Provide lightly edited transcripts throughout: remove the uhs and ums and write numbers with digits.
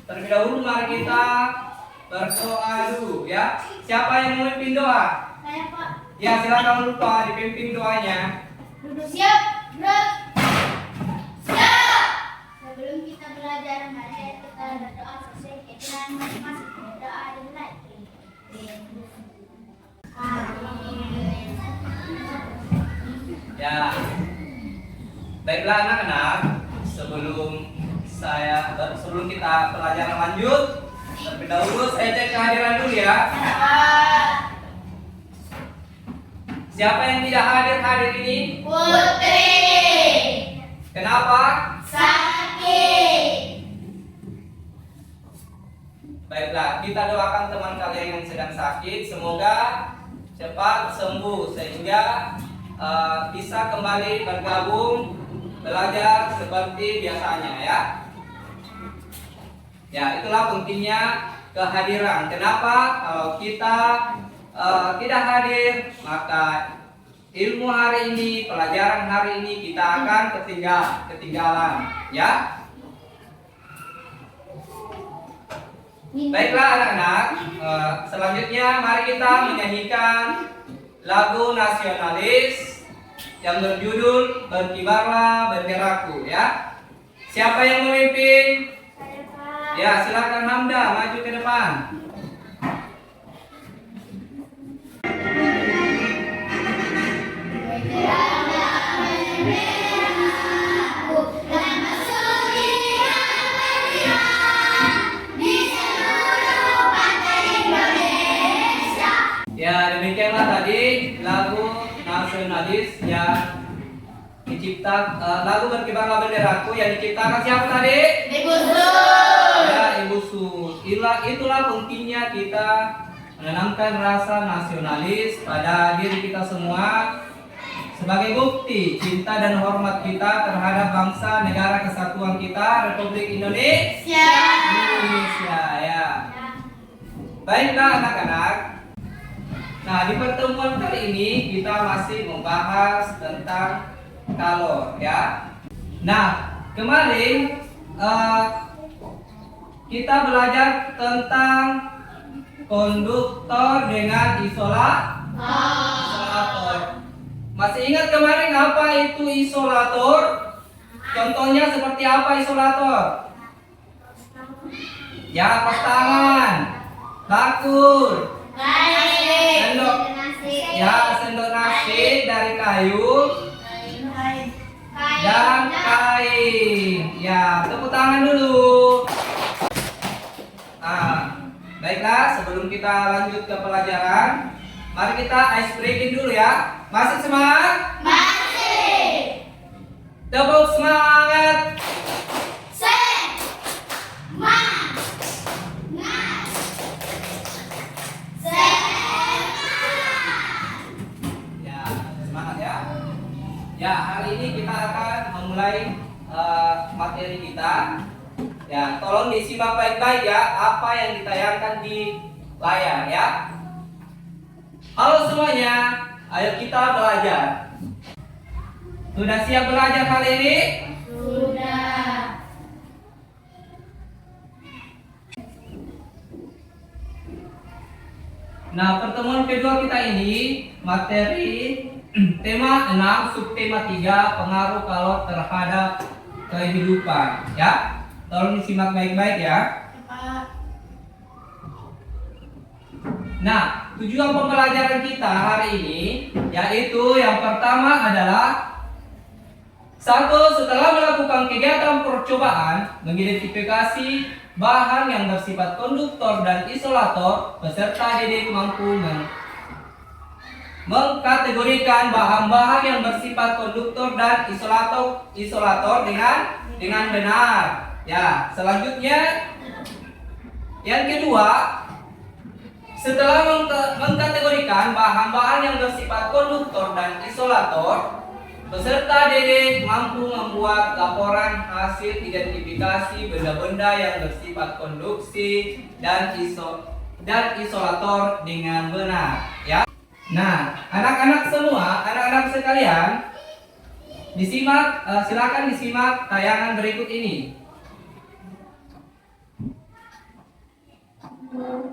terlebih dahulu mari kita berdoa dulu ya. Siapa yang memimpin doa? Saya, Pak. Ya, silakan lupa dipimpin doanya. Duduk siap, gerak. Siap. Sebelum kita belajar, mari kita berdoa sesuai keinginan masing-masing. Berdoa dimulai. Amin. Ya. Baiklah anak-anak, sebelum kita pelajaran lanjut, terlebih dahulu saya cek kehadiran dulu ya. Siapa yang tidak hadir ini? Putri. Kenapa? Sakit. Baiklah, kita doakan teman kalian yang sedang sakit, semoga cepat sembuh sehingga bisa kembali bergabung belajar seperti biasanya ya. Ya, itulah pentingnya kehadiran. Kenapa? Kalau kita tidak hadir, maka ilmu hari ini, pelajaran hari ini kita akan ketinggalan ya. Baiklah anak-anak, selanjutnya mari kita menyanyikan lagu nasionalis yang berjudul Berkibarlah Benderaku ya. Siapa yang memimpin? Saya, Pak. Ya, silakan Hamda maju ke depan. Ya, demikianlah tadi lagu nasionalis yang lagu Berkibarlah Benderaku yang diciptakan siapa tadi? Ibu Sul. Ya, Ibu Sul. Itulah pentingnya kita menanamkan rasa nasionalis pada diri kita semua sebagai bukti cinta dan hormat kita terhadap bangsa negara kesatuan kita Republik Indonesia ya. Baiklah anak-anak. Nah, di pertemuan kali ini kita masih membahas tentang kalor ya. Nah, kemarin kita belajar tentang konduktor dengan isolator. Masih ingat kemarin apa itu isolator? Contohnya seperti apa isolator? Ya, pas tangan, bakul, sendok, ya sendok nasi dari kayu dan kain. Ya, tepuk tangan dulu. Nah, baiklah, sebelum kita lanjut ke pelajaran, mari kita ice breaking dulu ya. Masih semangat? Masih. Tepuk semangat. Ya, semangat ya. Ya, hari ini kita akan memulai materi kita. Ya, tolong disimak baik-baik ya apa yang ditayangkan di layar ya. Halo semuanya, ayo kita belajar. Sudah siap belajar hari ini? Sudah. Nah, pertemuan kedua kita ini materi tema 6 subtema 3 pengaruh kalor terhadap kehidupan ya. Tolong disimak baik-baik ya. Nah, tujuan pembelajaran kita hari ini yaitu yang pertama adalah setelah melakukan kegiatan percobaan mengidentifikasi bahan yang bersifat konduktor dan isolator, peserta didik mampu mengkategorikan bahan-bahan yang bersifat konduktor dan isolator dengan benar. Ya, selanjutnya yang kedua, setelah mengkategorikan bahan-bahan yang bersifat konduktor dan isolator, peserta didik mampu membuat laporan hasil identifikasi benda-benda yang bersifat konduksi dan isolator dengan benar. Ya. Nah, anak-anak semua, anak-anak sekalian, silakan disimak tayangan berikut ini. Nah,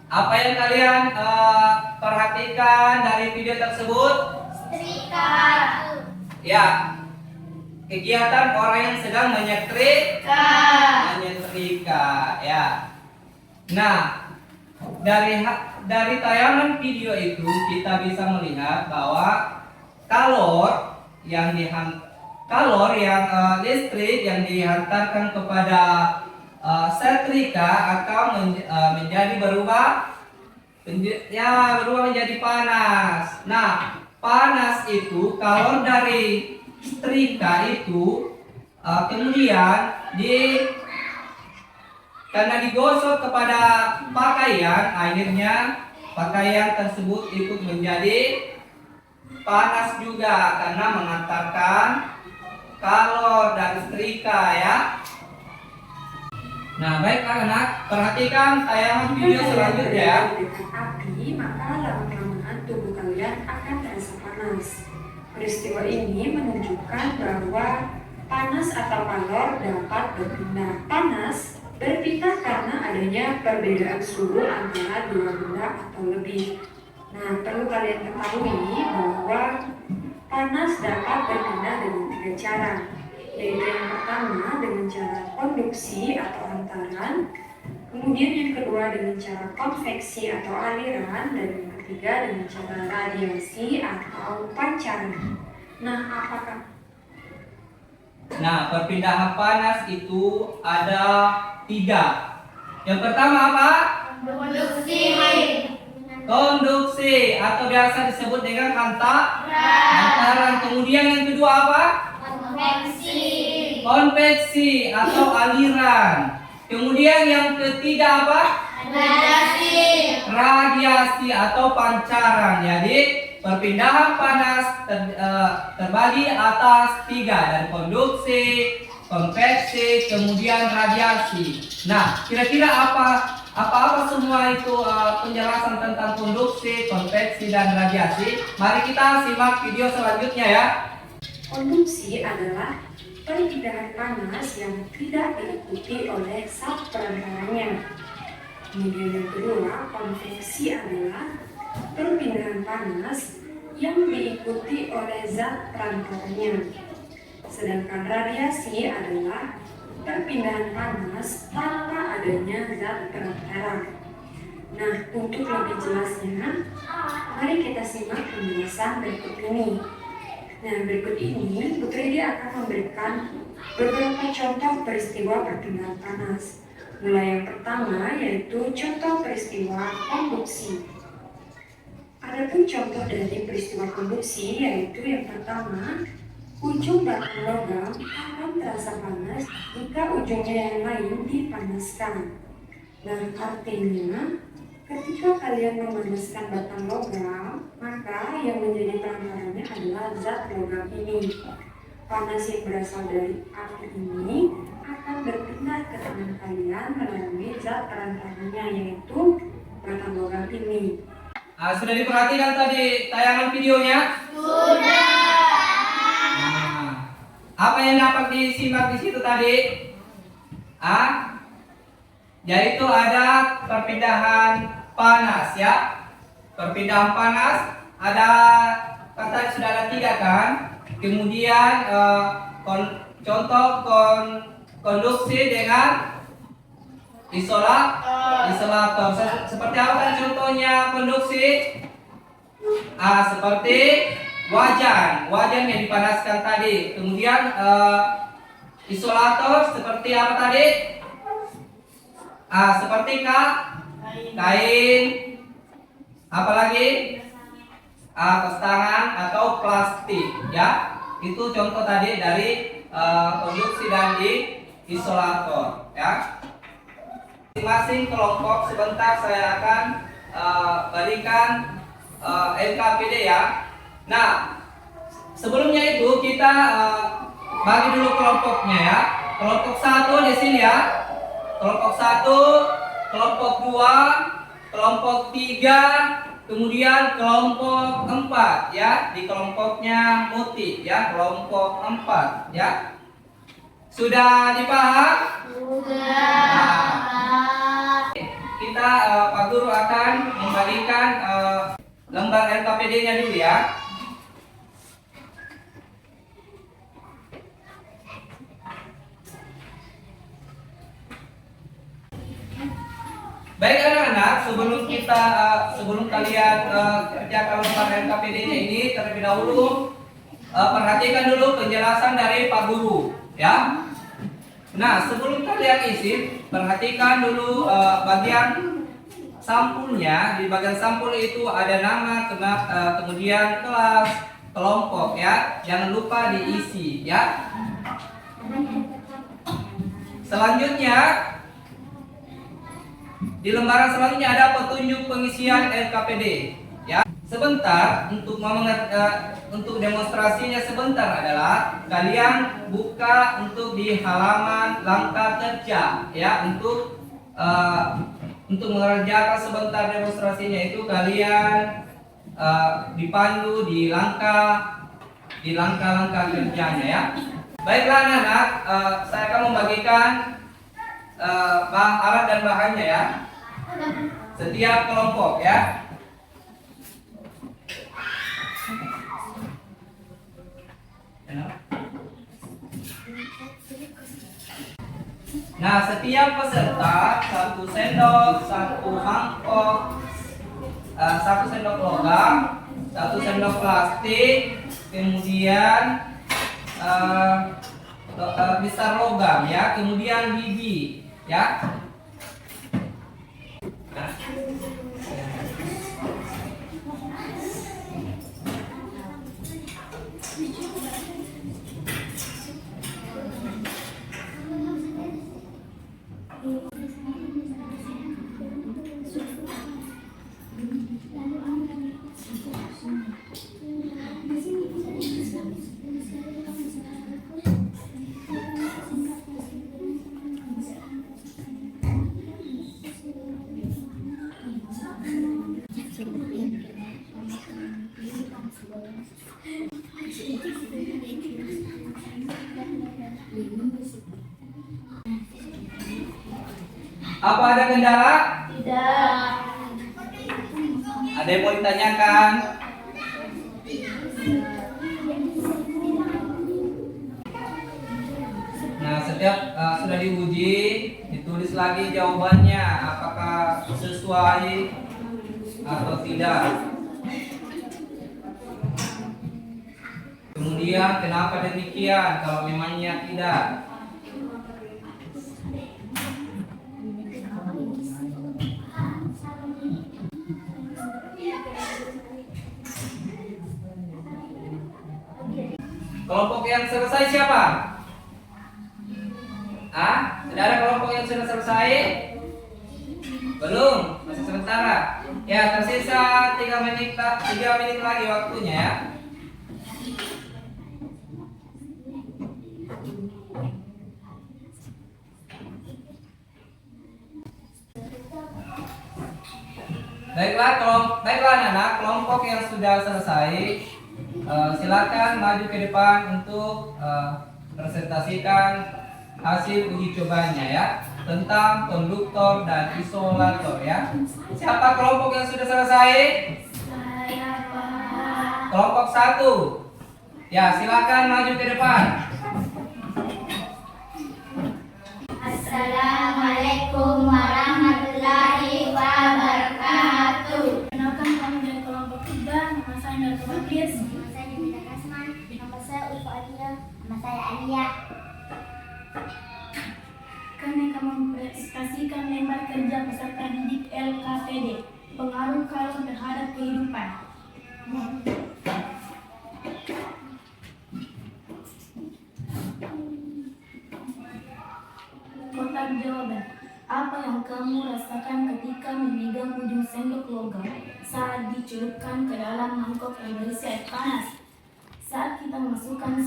apa yang kalian perhatikan dari video tersebut? Setrika. Ya, kegiatan orang yang sedang menyetrika. Ya. Nah, dari tayangan video itu kita bisa melihat bahwa kalor yang listrik yang dihantarkan kepada setrika akan menjadi berubah menjadi panas. Nah, panas itu kalor dari setrika itu kemudian karena digosok kepada pakaian, akhirnya pakaian tersebut ikut menjadi panas juga karena mengantarkan kalor dari setrika ya. Nah, baik anak-anak, perhatikan tayangan video selanjutnya ya. Dengan api, maka lama-kelamaan tubuh kalian akan terasa panas. Peristiwa ini menunjukkan bahwa panas atau kalor dapat berpindah. Panas berpindah karena adanya perbedaan suhu antara dua benda atau lebih. Nah, perlu kalian ketahui bahwa panas dapat berpindah dengan 3 cara, yaitu yang pertama dengan cara konduksi atau hantaran, kemudian yang kedua dengan cara konveksi atau aliran, dan yang ketiga dengan cara radiasi atau pancaran. Nah, perpindahan panas itu ada 3. Yang pertama apa? Konduksi atau biasa disebut dengan hantaran. Kemudian yang kedua apa? Konveksi atau aliran. Kemudian yang ketiga apa? Radiasi atau pancaran. Jadi perpindahan panas terbagi atas 3, dari konduksi, konveksi, kemudian radiasi. Nah, kira-kira apa semua itu penjelasan tentang konduksi, konveksi, dan radiasi? Mari kita simak video selanjutnya ya. Konduksi adalah perpindahan panas yang tidak diikuti oleh zat perantaranya. Kemudian yang kedua, konveksi adalah perpindahan panas yang diikuti oleh zat perantaranya. Sedangkan radiasi adalah perpindahan panas tanpa adanya zat perantara. Nah, untuk lebih jelasnya, mari kita simak penjelasan berikut ini. Nah, berikut ini Bu Fredi akan memberikan beberapa contoh peristiwa perpindahan panas. Mulai yang pertama yaitu contoh peristiwa konduksi. Adapun contoh dari peristiwa konduksi yaitu yang pertama, ujung batang logam akan terasa panas jika ujungnya yang lain dipanaskan. Dan artinya, ketika kalian memanaskan batang logam, maka yang menjadi perantaranya adalah zat logam ini. Panas yang berasal dari api ini akan berpindah ke tangan kalian melalui zat perantaranya, yaitu batang logam ini. Sudah diperhatikan tadi tayangan videonya? Sudah. Apa yang dapat disimak di situ tadi? Yaitu ada perpindahan panas ya. Perpindahan panas ada kata sudah ada 3 kan. Kemudian contoh konduksi dengan isolator. Seperti apa contohnya konduksi? Seperti wajan yang dipanaskan tadi. Kemudian isolator seperti apa tadi? Seperti kain. Apalagi kaos tangan atau plastik ya. Itu contoh tadi dari konduksi dan isolator ya. Masing-masing kelompok sebentar saya akan berikan LKPD ya. Nah, sebelumnya itu kita bagi dulu kelompoknya ya. Kelompok 1 di sini ya. kelompok 1, kelompok 2, kelompok 3, kemudian kelompok 4 ya, di kelompoknya Muti ya, kelompok 4 ya. Sudah dipaham? Sudah. Kita Pak Guru akan membagikan lembar LKPD-nya dulu ya. Baik anak-anak, sebelum kalian kerjakan lembar LKPD-nya ini terlebih dahulu perhatikan dulu penjelasan dari Pak Guru ya. Nah, sebelum kalian isi, perhatikan dulu bagian sampulnya. Di bagian sampul itu ada nama, kemudian kelas, kelompok ya. Jangan lupa diisi ya. Selanjutnya, di lembaran selanjutnya ada petunjuk pengisian LKPD ya. Sebentar untuk demonstrasinya sebentar adalah kalian buka untuk di halaman langkah kerja ya, untuk mengerjakan sebentar demonstrasinya itu kalian dipandu di langkah-langkah kerjanya ya. Baiklah anak-anak, saya akan membagikan alat dan bahannya ya. Setiap kelompok ya. Nah, setiap peserta 1 sendok, 1 mangkok, 1 sendok logam, 1 sendok plastik, kemudian besar logam ya, kemudian biji ya. Apa ada kendala? Tidak. Ada yang mau ditanyakan? Nah, setiap sudah diuji, ditulis lagi jawabannya apakah sesuai atau tidak. Kemudian kenapa demikian kalau memangnya tidak. Kelompok yang selesai siapa? Sudah ada kelompok yang sudah selesai? Belum, masih sementara. Ya, tersisa 3 menit lagi waktunya ya. Baiklah anak-anak, kelompok yang sudah selesai silakan maju ke depan untuk presentasikan hasil uji cobanya ya, tentang konduktor dan isolator ya. Siapa kelompok yang sudah selesai? Saya Pak. Kelompok 1. Ya, silakan maju ke depan. Assalamualaikum warahmatullahi wabarakatuh. Kenalkan kami dari kelompok 3, nama saya Melka Bakris. Nama saya Nabila Kasman. Nama saya Ulfa Alia. Nama saya Alia. Kami akan mempresentasikan lembar kerja peserta didik LKPD, pengaruh kalung terhadap kehidupan. Kotak jawaban. Apa yang kamu rasakan ketika memegang ujung sendok logam saat dicelupkan ke dalam mangkok yang berisi air panas? Saat kita memasukkan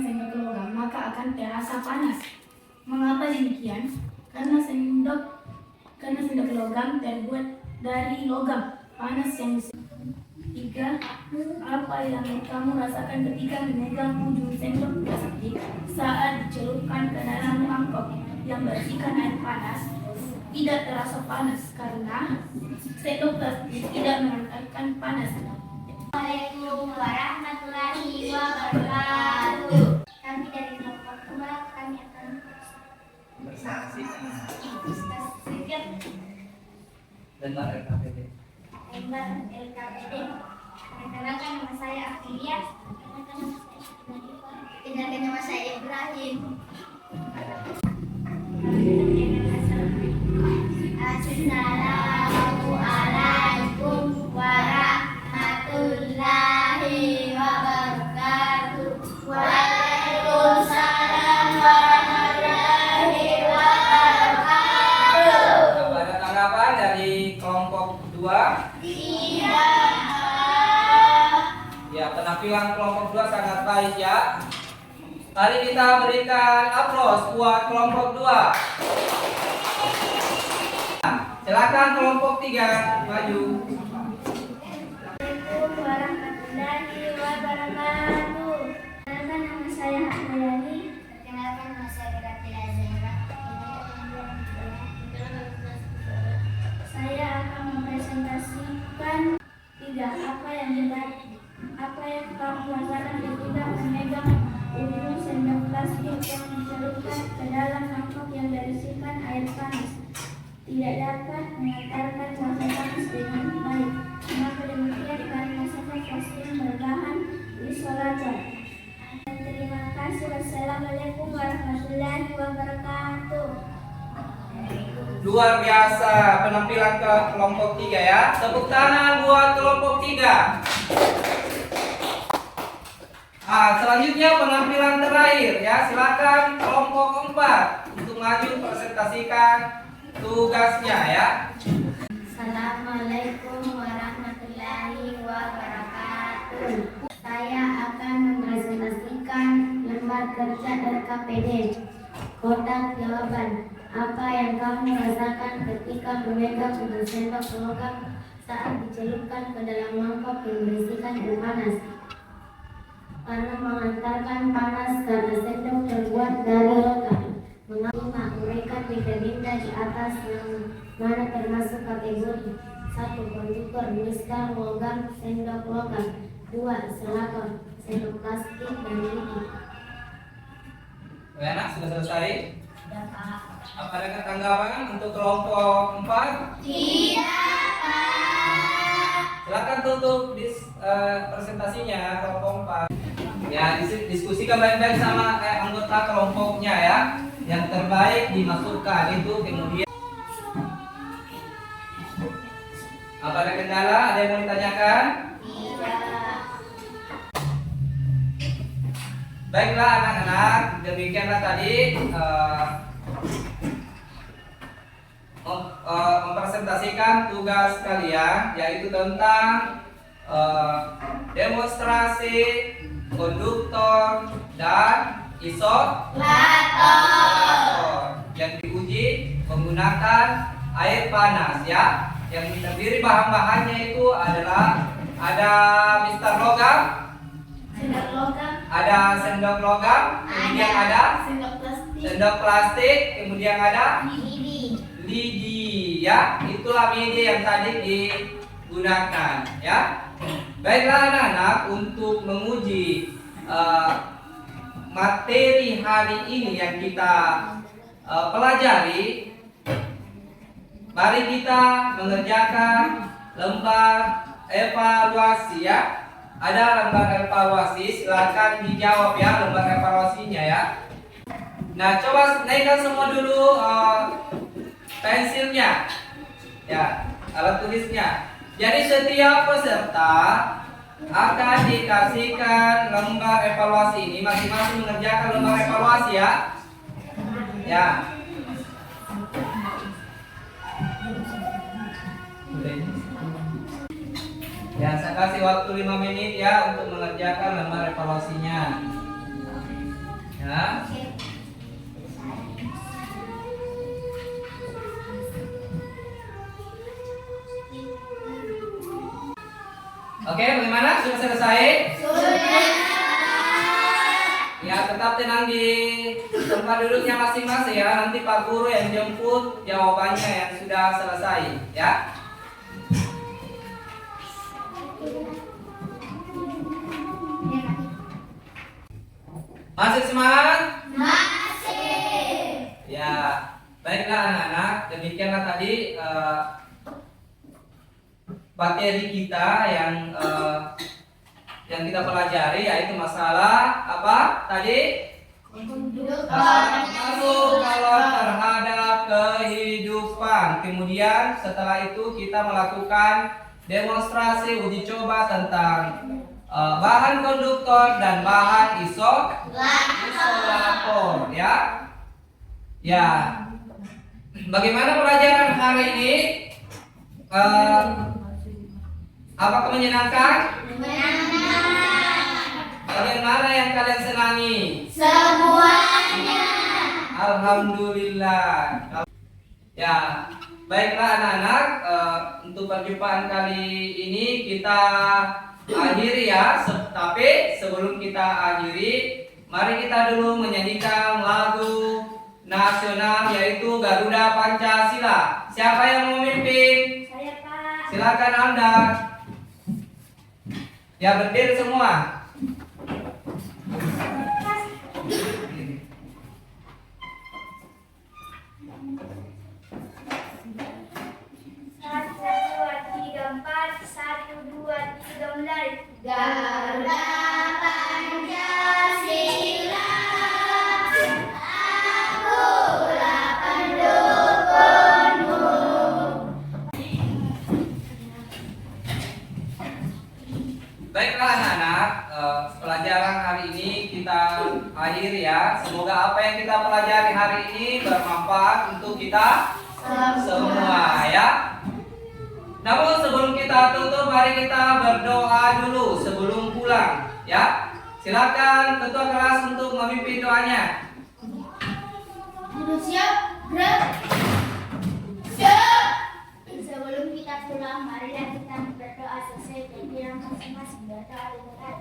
sendok logam, maka akan terasa panas. Mengapa demikian? Karena sendok logam terbuat dari logam panas yang tiga. Apa yang kamu rasakan ketika memegang ujung sendok plastik saat dicelupkan ke dalam mangkok yang berisikan air panas? Tidak terasa panas karena sendok plastik tidak mengantarkan panas. Assalamualaikum warahmatullahi wabarakatuh. Kami dari kelompok 2 kami akan diskusikan Dan LKPD. tentang LKPD. Perkenalkan nama saya Afilia. Kenalkan nama saya Ibrahim. Assalamualaikum warahmatullahi wabarakatuh. Waalaikumsalam warahmatullahi wabarakatuh. Ada tanggapan dari kelompok 2? Tidak. Ya, penampilan kelompok 2 sangat baik ya. Mari kita berikan aplaus buat kelompok 2. Silakan kelompok 3 maju. Assalamualaikum warahmatullahi wabarakatuh. Perkenalkan nama saya Hasnayani. Perkenalkan nama saya Beratila Zahra. Saya akan mempresentasikan apa yang kamu rasakan ketika memegang ujung sendok plastik yang dicelupkan ke dalam mangkok yang berisikan air panas. Tidak dapat mengantarkan rasa panas dengan baik. Mengapa demikian? Karena sendok plastik berbahan isolator. Terima kasih. Wassalamualaikum warahmatullahi wabarakatuh. Luar biasa penampilan ke kelompok 3 ya. Tepuk tangan buat kelompok 3. Selanjutnya penampilan terakhir ya. Silakan kelompok 4 untuk maju presentasikan tugasnya ya. Assalamualaikum warahmatullahi wabarakatuh. Saya akan mempresentasikan lembar kerja LKPD. Kotak jawaban. Apa yang kamu rasakan ketika memegang ujung sendok logam saat dicelupkan ke dalam mangkok yang berisikan air panas? Karena mengantarkan panas karena sendok terbuat dari logam. Mengapa mereka pindah-pindah di atas yang mana termasuk kategori 1. Konduktor mistar logam sendok logam, 2. Insulator sendok plastik dan lidi. Anak sudah selesai? Ya, Pak. Apa ada tanggapan untuk kelompok 4? Tidak, Pak. Silakan tutup presentasinya kelompok 4. Ya, diskusikan baik-baik sama anggota kelompoknya ya. Yang terbaik dimasukkan itu kemudian. Apa ada kendala? Ada yang mau ditanyakan? Tidak. Baiklah anak-anak, demikianlah tadi mempresentasikan tugas kalian, yaitu tentang demonstrasi konduktor dan isolator yang diuji menggunakan air panas ya. Yang terdiri bahan-bahannya itu adalah ada mistar logam, Sendok logam, ada sendok logam, kemudian ada sendok plastik, sendok plastik, kemudian ada lidi. lidi ya. Itulah media yang tadi digunakan ya. Baiklah anak-anak, untuk menguji materi hari ini yang kita pelajari, mari kita mengerjakan lembar evaluasi ya. Ada lembar evaluasi, silakan dijawab ya lembar evaluasinya ya. Nah, coba naikkan semua dulu pensilnya ya, alat tulisnya. Jadi setiap peserta akan dikasihkan lembar evaluasi ini, masing-masing mengerjakan lembar evaluasi ya. Ya. Ya, saya kasih waktu 5 menit ya untuk mengerjakan lembar evaluasinya. Ya. Oke, bagaimana? Sudah selesai? Ya, tetap tenang di tempat duduknya masing-masing ya. Nanti Pak Guru yang jemput jawabannya yang sudah selesai ya. Masih semangat? Ya, baiklah anak-anak, demikianlah tadi materi kita yang kita pelajari, yaitu masalah apa tadi? Masuk kalau terhadap kehidupan. Kemudian setelah itu kita melakukan demonstrasi uji coba tentang bahan konduktor dan bahan isolator ya. Ya, bagaimana pelajaran hari ini? Apakah menyenangkan? Bagian mana yang kalian senangi? Semuanya. Alhamdulillah. Ya, baiklah anak-anak, untuk perjumpaan kali ini kita akhiri ya. Tapi sebelum kita akhiri, mari kita dulu menyanyikan lagu nasional yaitu Garuda Pancasila. Siapa yang memimpin? Saya, Pak. Silakan Anda. Ya, berdiri semua. Satu, dua, tiga, empat. Satu, dua, tiga, mulai. Garuda Pancasila, akulah pendukungmu. Baiklah anak-anak, pelajaran hari ini kita akhiri ya. Semoga apa yang kita pelajari hari ini bermanfaat untuk kita semua ya. Namun sebelum kita tutup, mari kita berdoa dulu sebelum pulang ya. Silakan ketua kelas untuk memimpin doanya. Siap, gerak. Siap. Sebelum kita pulang, marilah kita berdoa sesuai dengan masing-masing. Berdoa dengan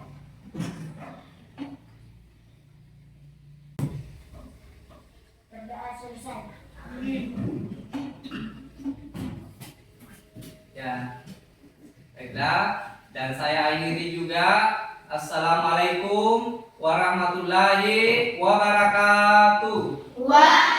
berdoa selesai. Ya, baiklah. Dan saya akhiri juga. Assalamualaikum warahmatullahi wabarakatuh. Wah.